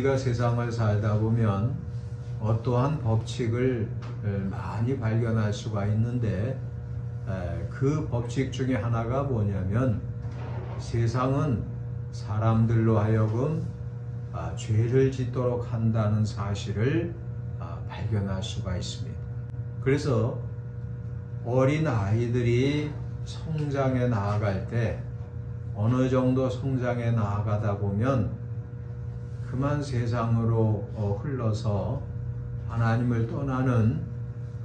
우리가 세상을 살다 보면 어떠한 법칙을 많이 발견할 수가 있는데, 그 법칙 중에 하나가 뭐냐면 세상은 사람들로 하여금 죄를 짓도록 한다는 사실을 발견할 수가 있습니다. 그래서 어린 아이들이 성장해 나아갈 때 어느 정도 성장해 나아가다 보면 그만 세상으로 흘러서 하나님을 떠나는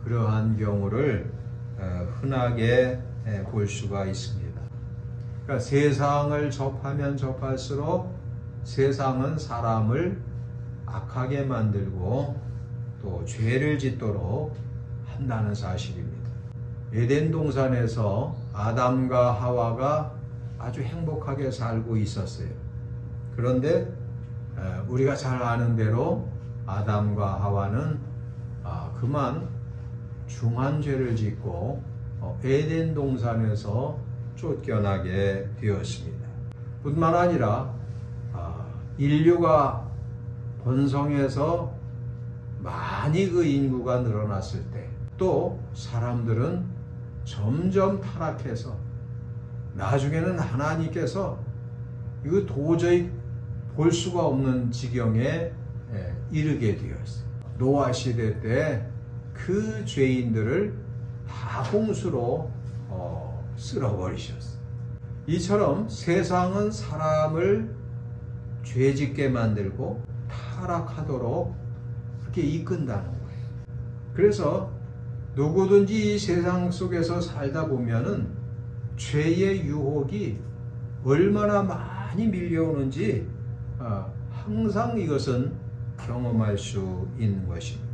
그러한 경우를 흔하게 볼 수가 있습니다. 그러니까 세상을 접하면 접할수록 세상은 사람을 악하게 만들고 또 죄를 짓도록 한다는 사실입니다. 에덴 동산에서 아담과 하와가 아주 행복하게 살고 있었어요. 그런데 우리가 잘 아는 대로 아담과 하와는 그만 중한 죄를 짓고 에덴 동산에서 쫓겨나게 되었습니다. 뿐만 아니라 인류가 번성해서 많이 그 인구가 늘어났을 때 또 사람들은 점점 타락해서 나중에는 하나님께서 이거 도저히 볼 수가 없는 지경에 이르게 되었어요. 노아 시대 때 그 죄인들을 다 홍수로 쓸어버리셨어요. 이처럼 세상은 사람을 죄짓게 만들고 타락하도록 그렇게 이끈다는 거예요. 그래서 누구든지 이 세상 속에서 살다 보면은 죄의 유혹이 얼마나 많이 밀려오는지 항상 이것은 경험할 수 있는 것입니다.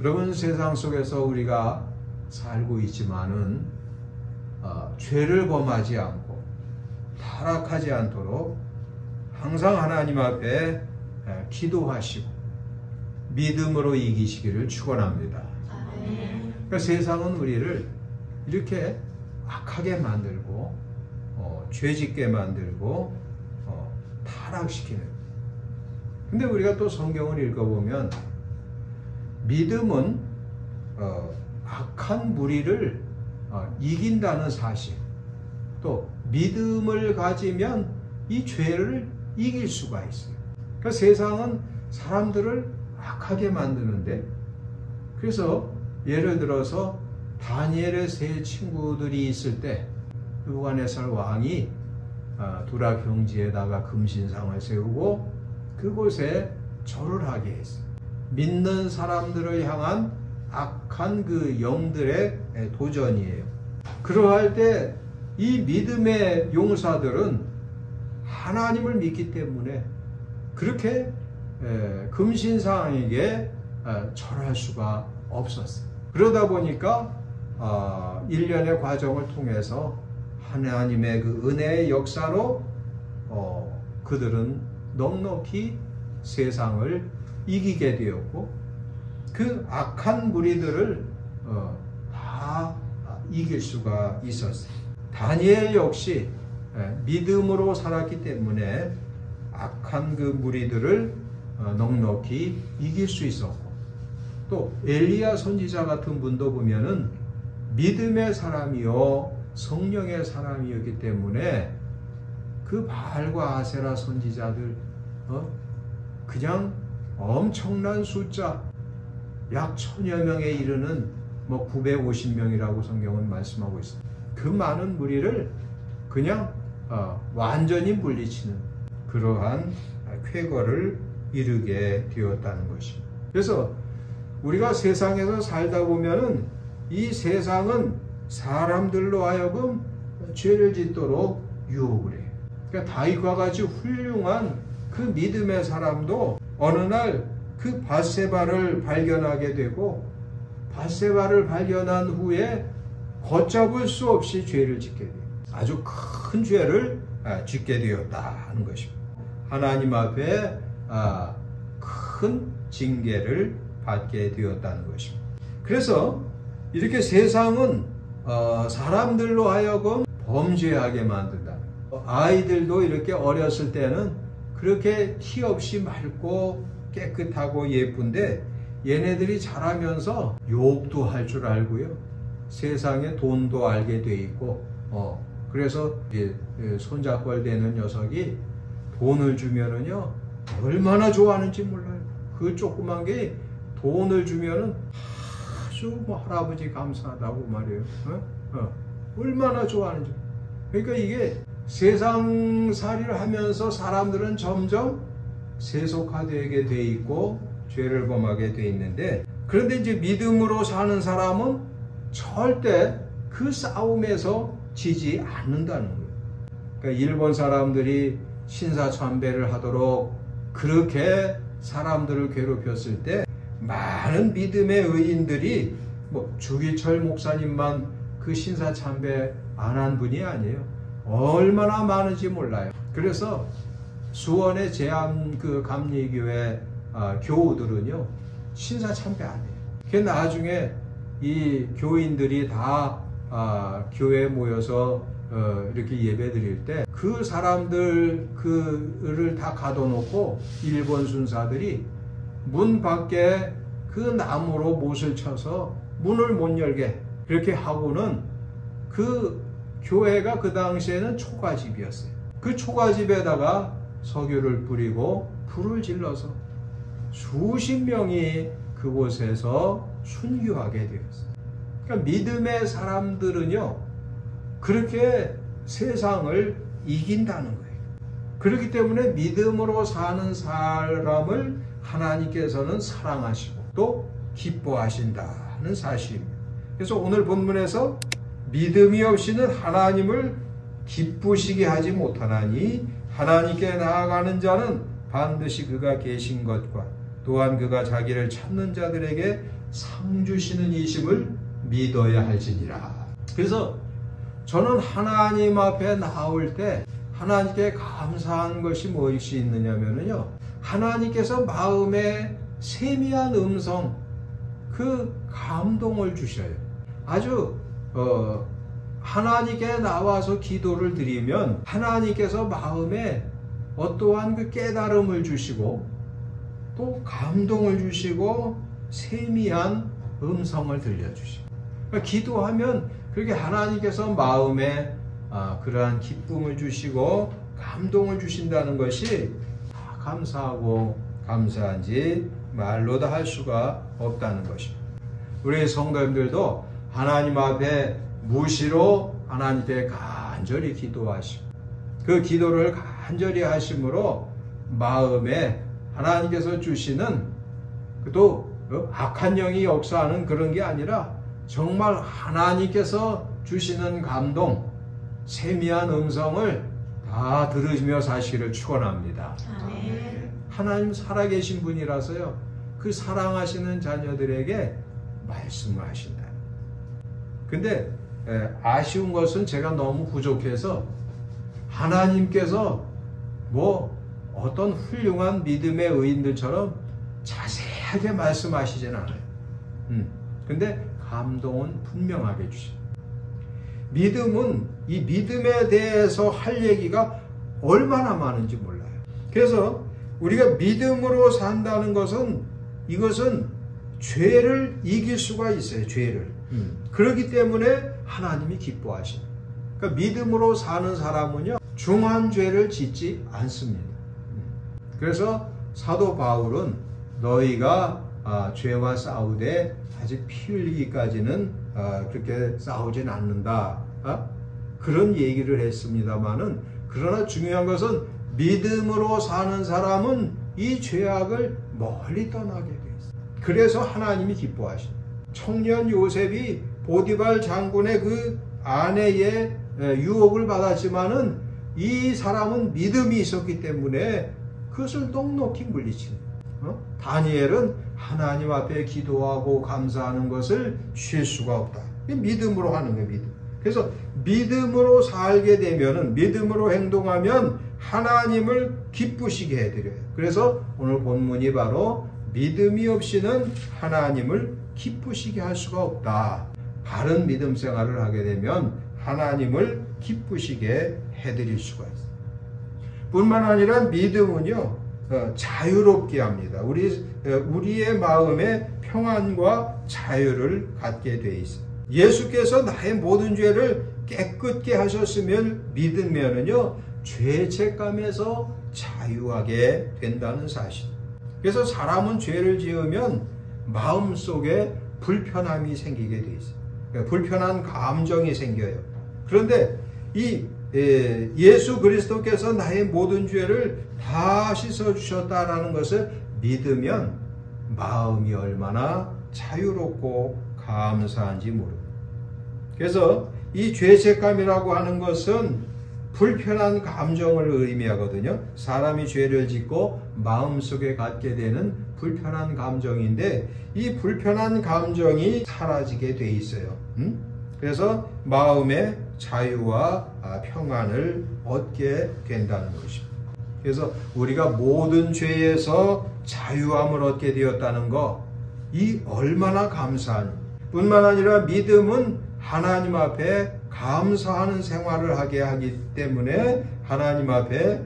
여러분, 세상 속에서 우리가 살고 있지만은 죄를 범하지 않고 타락하지 않도록 항상 하나님 앞에 기도하시고 믿음으로 이기시기를 축원합니다. 그러니까 세상은 우리를 이렇게 악하게 만들고 죄짓게 만들고 타락시키는. 근데 우리가 또 성경을 읽어보면 믿음은 악한 무리를 이긴다는 사실, 또 믿음을 가지면 이 죄를 이길 수가 있어요. 그러니까 세상은 사람들을 악하게 만드는데, 그래서 예를 들어서 다니엘의 세 친구들이 있을 때 느부갓네살 왕이 두라 경지에다가 금신상을 세우고 그곳에 절을 하게 했어요. 믿는 사람들을 향한 악한 그 영들의 도전이에요. 그러할 때 이 믿음의 용사들은 하나님을 믿기 때문에 그렇게 금신상에게 절할 수가 없었어요. 그러다 보니까 일련의 과정을 통해서 하나님의 그 은혜의 역사로 그들은 넉넉히 세상을 이기게 되었고 그 악한 무리들을 다 이길 수가 있었어요. 다니엘 역시 믿음으로 살았기 때문에 악한 그 무리들을 넉넉히 이길 수 있었고, 또 엘리야 선지자 같은 분도 보면은 믿음의 사람이요 성령의 사람이었기 때문에 그 바알과 아세라 선지자들 그냥 엄청난 숫자 약 1000여 명에 이르는 950명이라고 성경은 말씀하고 있습니다. 그 많은 무리를 그냥 완전히 물리치는 그러한 쾌거를 이루게 되었다는 것입니다. 그래서 우리가 세상에서 살다 보면은 이 세상은 사람들로 하여금 죄를 짓도록 유혹을 해요. 그러니까 다윗과 같이 훌륭한 그 믿음의 사람도 어느 날 그 밧세바를 발견하게 되고 밧세바를 발견한 후에 걷잡을 수 없이 죄를 짓게 돼요. 아주 큰 죄를 짓게 되었다 하는 것입니다. 하나님 앞에 큰 징계를 받게 되었다는 것입니다. 그래서 이렇게 세상은 사람들로 하여금 범죄하게 만든다. 아이들도 이렇게 어렸을 때는 그렇게 티 없이 맑고 깨끗하고 예쁜데 얘네들이 자라면서 욕도 할 줄 알고요. 세상에 돈도 알게 돼 있고 그래서 손잡벌 되는 녀석이 돈을 주면은요 얼마나 좋아하는지 몰라요. 그 조그만 게 돈을 주면은 아주 할아버지 감사하다고 말해요. 얼마나 좋아하는지. 그러니까 이게 세상살이를 하면서 사람들은 점점 세속화되게 돼 있고 죄를 범하게 돼 있는데, 그런데 이제 믿음으로 사는 사람은 절대 그 싸움에서 지지 않는다는 거예요. 그러니까 일본 사람들이 신사참배를 하도록 그렇게 사람들을 괴롭혔을 때 많은 믿음의 의인들이 주기철 목사님만 그 신사참배 안 한 분이 아니에요. 얼마나 많은지 몰라요. 그래서 수원의 제암 그 감리교회 교우들은요 신사참배 안 해요. 그 나중에 이 교인들이 다 교회에 모여서 이렇게 예배 드릴 때 그 사람들 그를 다 가둬놓고 일본 순사들이 문 밖에 그 나무로 못을 쳐서 문을 못 열게 그렇게 하고는, 그 교회가 그 당시에는 초가집이었어요. 그 초가집에다가 석유를 뿌리고 불을 질러서 수십 명이 그곳에서 순교하게 되었어요. 그러니까 믿음의 사람들은요 그렇게 세상을 이긴다는 거예요. 그렇기 때문에 믿음으로 사는 사람을 하나님께서는 사랑하시고 또 기뻐하신다는 사실입니다. 그래서 오늘 본문에서 믿음이 없이는 하나님을 기쁘시게 하지 못하나니 하나님께 나아가는 자는 반드시 그가 계신 것과 또한 그가 자기를 찾는 자들에게 상 주시는 이심을 믿어야 할지니라. 그래서 저는 하나님 앞에 나올 때 하나님께 감사한 것이 무엇이 있느냐면요, 하나님께서 마음에 세미한 음성, 그 감동을 주셔요. 아주 하나님께 나와서 기도를 드리면 하나님께서 마음에 어떠한 그 깨달음을 주시고 또 감동을 주시고 세미한 음성을 들려주시고, 그러니까 기도하면 그렇게 하나님께서 마음에 그러한 기쁨을 주시고 감동을 주신다는 것이 감사하고 감사한지 말로 다 할 수가 없다는 것입니다. 우리 성도님들도 하나님 앞에 무시로 하나님께 간절히 기도하시고 그 기도를 간절히 하심으로 마음에 하나님께서 주시는 또 악한 영이 역사하는 그런 게 아니라 정말 하나님께서 주시는 감동, 세미한 음성을 다 들으시며 사시기를 축원합니다. 하나님 살아계신 분이라서요 그 사랑하시는 자녀들에게 말씀을 하신다. 근데 아쉬운 것은 제가 너무 부족해서 하나님께서 어떤 훌륭한 믿음의 의인들처럼 자세하게 말씀하시진 않아요. 근데 감동은 분명하게 주십니다. 믿음은 이 믿음에 대해서 할 얘기가 얼마나 많은지 몰라요. 그래서 우리가 믿음으로 산다는 것은 이것은 죄를 이길 수가 있어요. 죄를. 그렇기 때문에 하나님이 기뻐하십니다. 그러니까 믿음으로 사는 사람은요 중한 죄를 짓지 않습니다. 그래서 사도 바울은 너희가 죄와 싸우되 아직 피 흘리기까지는 그렇게 싸우진 않는다. 그런 얘기를 했습니다마는, 그러나 중요한 것은 믿음으로 사는 사람은 이 죄악을 멀리 떠나게 돼 있어요. 그래서 하나님이 기뻐하십니다. 청년 요셉이 보디발 장군의 그 아내의 유혹을 받았지만은 이 사람은 믿음이 있었기 때문에 그것을 넉넉히 물리칩니다. 다니엘은 하나님 앞에 기도하고 감사하는 것을 쉴 수가 없다. 믿음으로 하는 거예요. 믿음. 그래서 믿음으로 살게 되면은, 믿음으로 행동하면 하나님을 기쁘시게 해드려요. 그래서 오늘 본문이 바로 믿음이 없이는 하나님을 기쁘시게 할 수가 없다. 바른 믿음 생활을 하게 되면 하나님을 기쁘시게 해드릴 수가 있어요. 뿐만 아니라 믿음은요, 자유롭게 합니다. 우리의 마음에 평안과 자유를 갖게 돼 있어요. 예수께서 나의 모든 죄를 깨끗게 하셨음을 믿으면은요, 죄책감에서 자유하게 된다는 사실. 그래서 사람은 죄를 지으면 마음속에 불편함이 생기게 돼 있어요. 불편한 감정이 생겨요. 그런데 이 예수 그리스도께서 나의 모든 죄를 다 씻어주셨다라는 것을 믿으면 마음이 얼마나 자유롭고 감사한지 모릅니다. 그래서 이 죄책감이라고 하는 것은 불편한 감정을 의미하거든요. 사람이 죄를 짓고 마음속에 갖게 되는 불편한 감정인데 이 불편한 감정이 사라지게 돼 있어요. 그래서 마음의 자유와 평안을 얻게 된다는 것입니다. 그래서 우리가 모든 죄에서 자유함을 얻게 되었다는 거, 이 얼마나 감사한 뿐만 아니라 믿음은 하나님 앞에 감사하는 생활을 하게 하기 때문에 하나님 앞에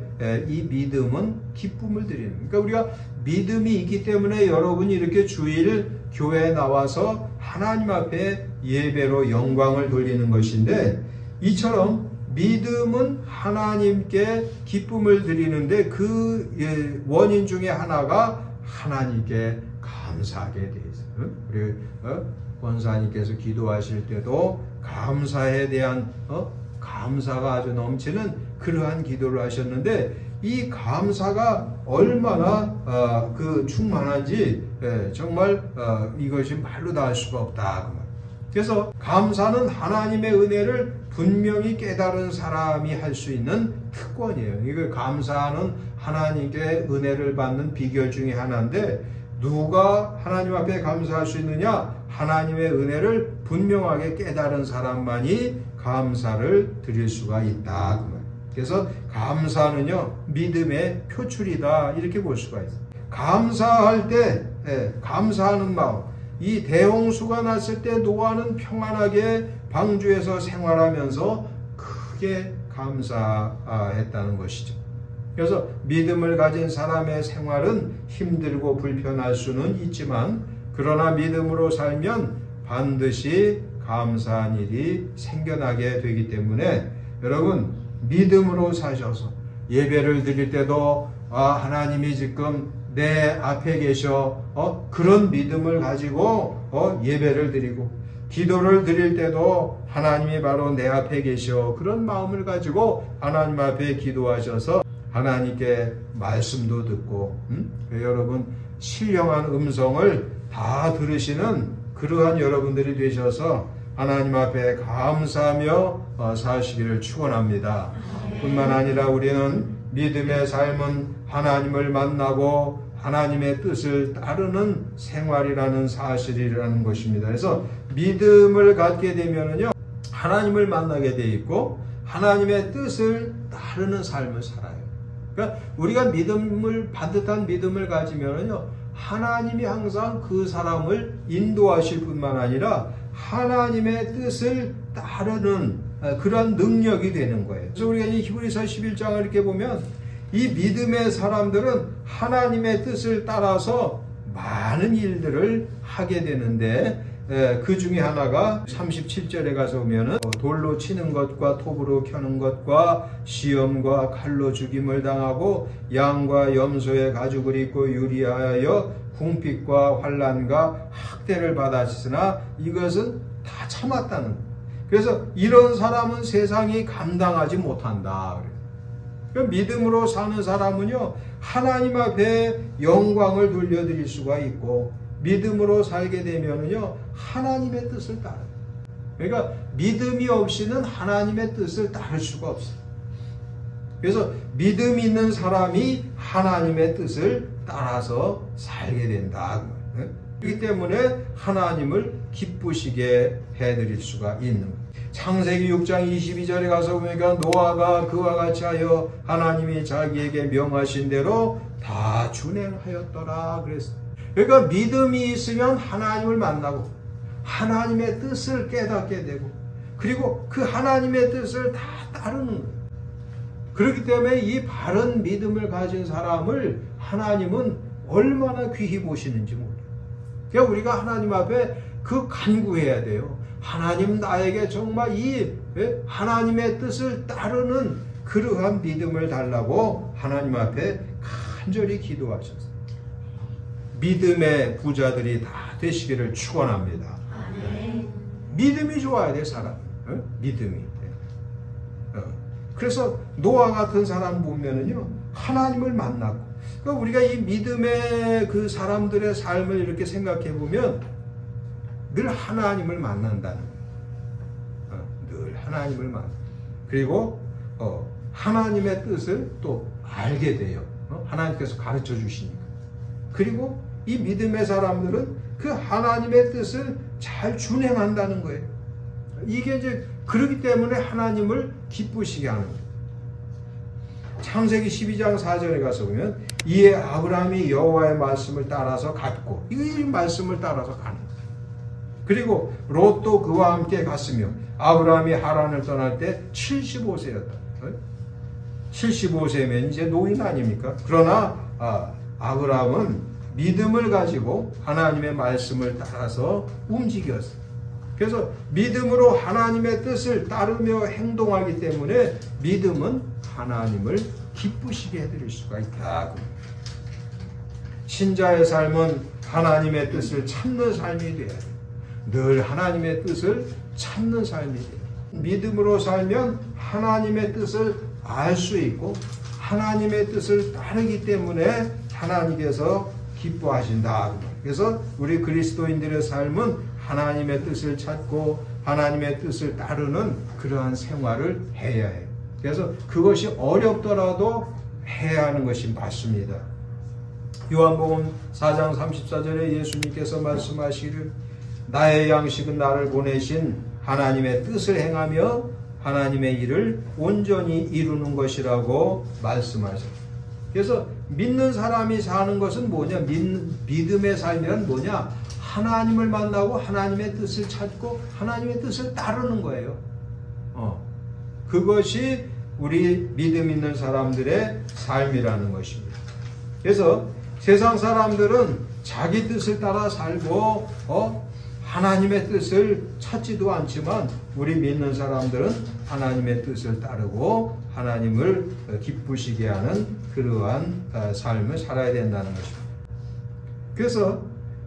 이 믿음은 기쁨을 드리는, 그러니까 우리가 믿음이 있기 때문에 여러분이 이렇게 주일 교회에 나와서 하나님 앞에 예배로 영광을 돌리는 것인데, 이처럼 믿음은 하나님께 기쁨을 드리는데 그 원인 중에 하나가 하나님께 감사하게 돼 있어요. 우리 권사님께서 기도하실 때도 감사에 대한 감사가 아주 넘치는 그러한 기도를 하셨는데, 이 감사가 얼마나 충만한지 정말 이것이 말로 다 할 수가 없다. 그래서 감사는 하나님의 은혜를 분명히 깨달은 사람이 할 수 있는 특권이에요. 이거 감사는 하나님께 은혜를 받는 비결 중에 하나인데, 누가 하나님 앞에 감사할 수 있느냐? 하나님의 은혜를 분명하게 깨달은 사람만이 감사를 드릴 수가 있다. 그래서 감사는요, 믿음의 표출이다, 이렇게 볼 수가 있어요. 감사할 때 감사하는 마음, 이 대홍수가 났을 때 노아는 평안하게 방주에서 생활하면서 크게 감사했다는 것이죠. 그래서 믿음을 가진 사람의 생활은 힘들고 불편할 수는 있지만, 그러나 믿음으로 살면 반드시 감사한 일이 생겨나게 되기 때문에 여러분, 믿음으로 사셔서 예배를 드릴 때도 하나님이 지금 내 앞에 계셔, 그런 믿음을 가지고 예배를 드리고, 기도를 드릴 때도 하나님이 바로 내 앞에 계셔, 그런 마음을 가지고 하나님 앞에 기도하셔서 하나님께 말씀도 듣고, 여러분 신령한 음성을 다 들으시는 그러한 여러분들이 되셔서 하나님 앞에 감사하며 사시기를 축원합니다. 뿐만 아니라 우리는 믿음의 삶은 하나님을 만나고 하나님의 뜻을 따르는 생활이라는 사실이라는 것입니다. 그래서 믿음을 갖게 되면은요, 하나님을 만나게 돼 있고 하나님의 뜻을 따르는 삶을 살아요. 그러니까 우리가 반듯한 믿음을 가지면은요, 하나님이 항상 그 사람을 인도하실 뿐만 아니라 하나님의 뜻을 따르는 그런 능력이 되는 거예요. 그래서 우리가 이 히브리서 11장을 이렇게 보면 이 믿음의 사람들은 하나님의 뜻을 따라서 많은 일들을 하게 되는데, 그 중에 하나가 37절에 가서 보면은 돌로 치는 것과 톱으로 켜는 것과 시험과 칼로 죽임을 당하고 양과 염소의 가죽을 입고 유리하여 궁핍과 환난과 학대를 받았으나 이것은 다 참았다는 거예요. 그래서 이런 사람은 세상이 감당하지 못한다. 그러니까 믿음으로 사는 사람은요, 하나님 앞에 영광을 돌려드릴 수가 있고, 믿음으로 살게 되면은요, 하나님의 뜻을 따라요. 그러니까 믿음이 없이는 하나님의 뜻을 따를 수가 없어요. 그래서 믿음 있는 사람이 하나님의 뜻을 따라서 살게 된다. 그렇기 때문에 하나님을 기쁘시게 해드릴 수가 있는 거예요. 창세기 6장 22절에 가서 보니까 노아가 그와 같이 하여 하나님이 자기에게 명하신 대로 다 준행하였더라 그랬어요. 그러니까 믿음이 있으면 하나님을 만나고 하나님의 뜻을 깨닫게 되고, 그리고 그 하나님의 뜻을 다 따르는 거예요. 그렇기 때문에 이 바른 믿음을 가진 사람을 하나님은 얼마나 귀히 보시는지 몰라요. 그러니까 우리가 하나님 앞에 그 간구해야 돼요. 하나님, 나에게 정말 이 하나님의 뜻을 따르는 그러한 믿음을 달라고 하나님 앞에 간절히 기도하셨어요. 믿음의 부자들이 다 되시기를 축원합니다. 믿음이 좋아야 돼, 사람. 믿음이. 그래서 노아 같은 사람 보면은요, 하나님을 만났고, 그러니까 우리가 이 믿음의 그 사람들의 삶을 이렇게 생각해 보면 늘 하나님을 만난다는 거예요. 늘 하나님을 만나. 그리고 하나님의 뜻을 또 알게 돼요. 하나님께서 가르쳐 주시니까. 그리고 이 믿음의 사람들은 그 하나님의 뜻을 잘 준행한다는 거예요. 이게 이제 그렇기 때문에 하나님을 기쁘시게 하는 거예요. 창세기 12장 4절에 가서 보면 이에 아브라함이 여호와의 말씀을 따라서 갔고, 이 말씀을 따라서 가는 거예요. 그리고 롯도 그와 함께 갔으며 아브라함이 하란을 떠날 때 75세였다. 75세면 이제 노인 아닙니까? 그러나 아브라함은 믿음을 가지고 하나님의 말씀을 따라서 움직였어요. 그래서 믿음으로 하나님의 뜻을 따르며 행동하기 때문에 믿음은 하나님을 기쁘시게 해드릴 수가 있다. 신자의 삶은 하나님의 뜻을 찾는 삶이 돼야 돼요. 늘 하나님의 뜻을 찾는 삶이 돼요. 믿음으로 살면 하나님의 뜻을 알 수 있고 하나님의 뜻을 따르기 때문에 하나님께서 기뻐하신다. 그래서 우리 그리스도인들의 삶은 하나님의 뜻을 찾고 하나님의 뜻을 따르는 그러한 생활을 해야 해요. 그래서 그것이 어렵더라도 해야 하는 것이 맞습니다. 요한복음 4장 34절에 예수님께서 말씀하시기를 나의 양식은 나를 보내신 하나님의 뜻을 행하며 하나님의 일을 온전히 이루는 것이라고 말씀하셨어요. 그래서 믿는 사람이 사는 것은 뭐냐? 믿음의 삶이란 뭐냐? 하나님을 만나고 하나님의 뜻을 찾고 하나님의 뜻을 따르는 거예요. 그것이 우리 믿음 있는 사람들의 삶이라는 것입니다. 그래서 세상 사람들은 자기 뜻을 따라 살고 하나님의 뜻을 찾지도 않지만 우리 믿는 사람들은 하나님의 뜻을 따르고 하나님을 기쁘시게 하는 그러한 삶을 살아야 된다는 것입니다. 그래서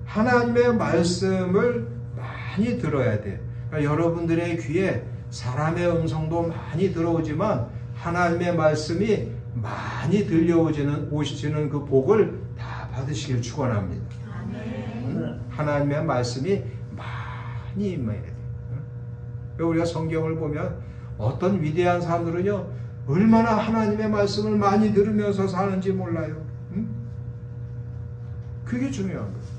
하나님의 말씀을 많이 들어야 돼요. 그러니까 여러분들의 귀에 사람의 음성도 많이 들어오지만 하나님의 말씀이 많이 오시는 그 복을 다 받으시길 축원합니다. 하나님의 말씀이 많이 임해야 돼요. 우리가 성경을 보면 어떤 위대한 사람들은요, 얼마나 하나님의 말씀을 많이 들으면서 사는지 몰라요. 그게 중요한 거예요.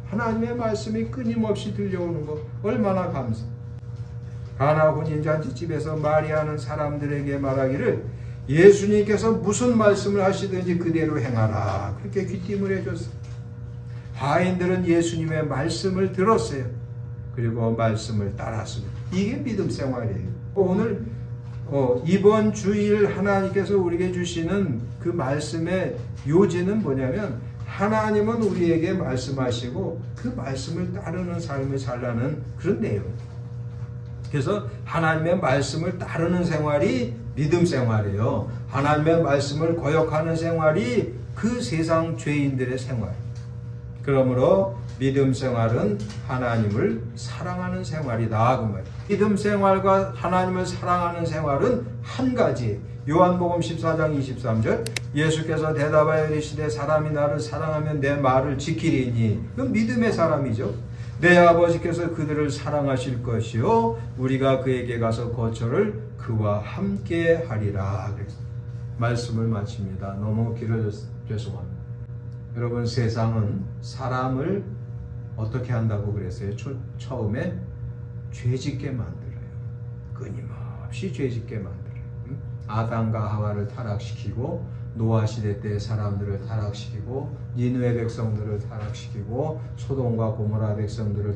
하나님의 말씀이 끊임없이 들려오는 거 얼마나 감사. 가나 혼인잔치집에서 마리아는 사람들에게 말하기를 예수님께서 무슨 말씀을 하시든지 그대로 행하라. 그렇게 귀띔을 해줬어요. 하인들은 예수님의 말씀을 들었어요. 그리고 말씀을 따랐습니다. 이게 믿음 생활이에요. 오늘 이번 주일 하나님께서 우리에게 주시는 그 말씀의 요지는 뭐냐면 하나님은 우리에게 말씀하시고 그 말씀을 따르는 삶을 살라는 그런 내용. 그래서 하나님의 말씀을 따르는 생활이 믿음 생활이에요. 하나님의 말씀을 거역하는 생활이 그 세상 죄인들의 생활. 그러므로 믿음 생활은 하나님을 사랑하는 생활이다. 그 말. 믿음 생활과 하나님을 사랑하는 생활은 한 가지. 요한복음 14장 23절 예수께서 대답하여 이르시되 사람이 나를 사랑하면 내 말을 지키리니. 그건 믿음의 사람이죠. 내 아버지께서 그들을 사랑하실 것이요 우리가 그에게 가서 거처를 그와 함께 하리라. 그래서 말씀을 마칩니다. 너무 길어져서 죄송합니다. 여러분, 세상은 사람을 어떻게 한다고 그랬어요? 처음에 죄짓게 만들어요. 끊임없이 죄짓게 만들어요. 아담과 하와를 타락시키고 노아 시대 때 사람들을 타락시키고 니느웨 백성들을 타락시키고 소돔과 고모라 백성들을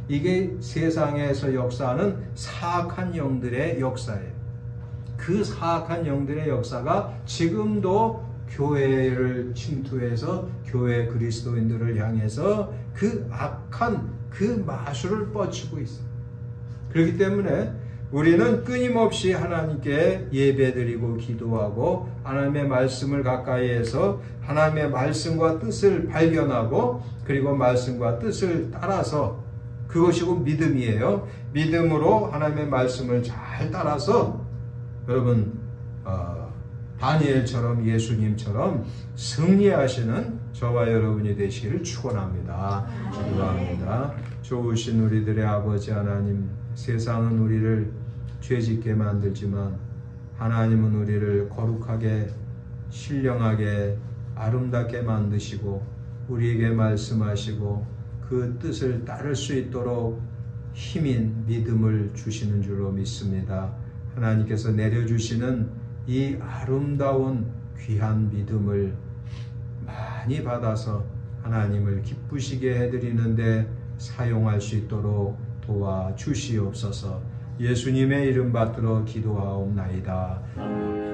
이게 세상에서 역사하는 사악한 영들의 역사예요. 그 그 사악한 영들의 역사가 지금도 교회를 침투해서 교회 그리스도인들을 향해서 그 악한 그 마술을 뻗치고 있어요. 그렇기 때문에 우리는 끊임없이 하나님께 예배드리고 기도하고 하나님의 말씀을 가까이에서 하나님의 말씀과 뜻을 발견하고 그리고 말씀과 뜻을 따라서 그것이 곧 믿음이에요. 믿음으로 하나님의 말씀을 잘 따라서 여러분 다니엘처럼 예수님처럼 승리하시는 저와 여러분이 되시기를 축원합니다. 기도합니다. 좋으신 우리들의 아버지 하나님, 세상은 우리를 죄짓게 만들지만 하나님은 우리를 거룩하게 신령하게 아름답게 만드시고 우리에게 말씀하시고 그 뜻을 따를 수 있도록 힘인 믿음을 주시는 줄로 믿습니다. 하나님께서 내려주시는 이 아름다운 귀한 믿음을 많이 받아서 하나님을 기쁘시게 해드리는데 사용할 수 있도록 도와주시옵소서. 예수님의 이름 받들어 기도하옵나이다.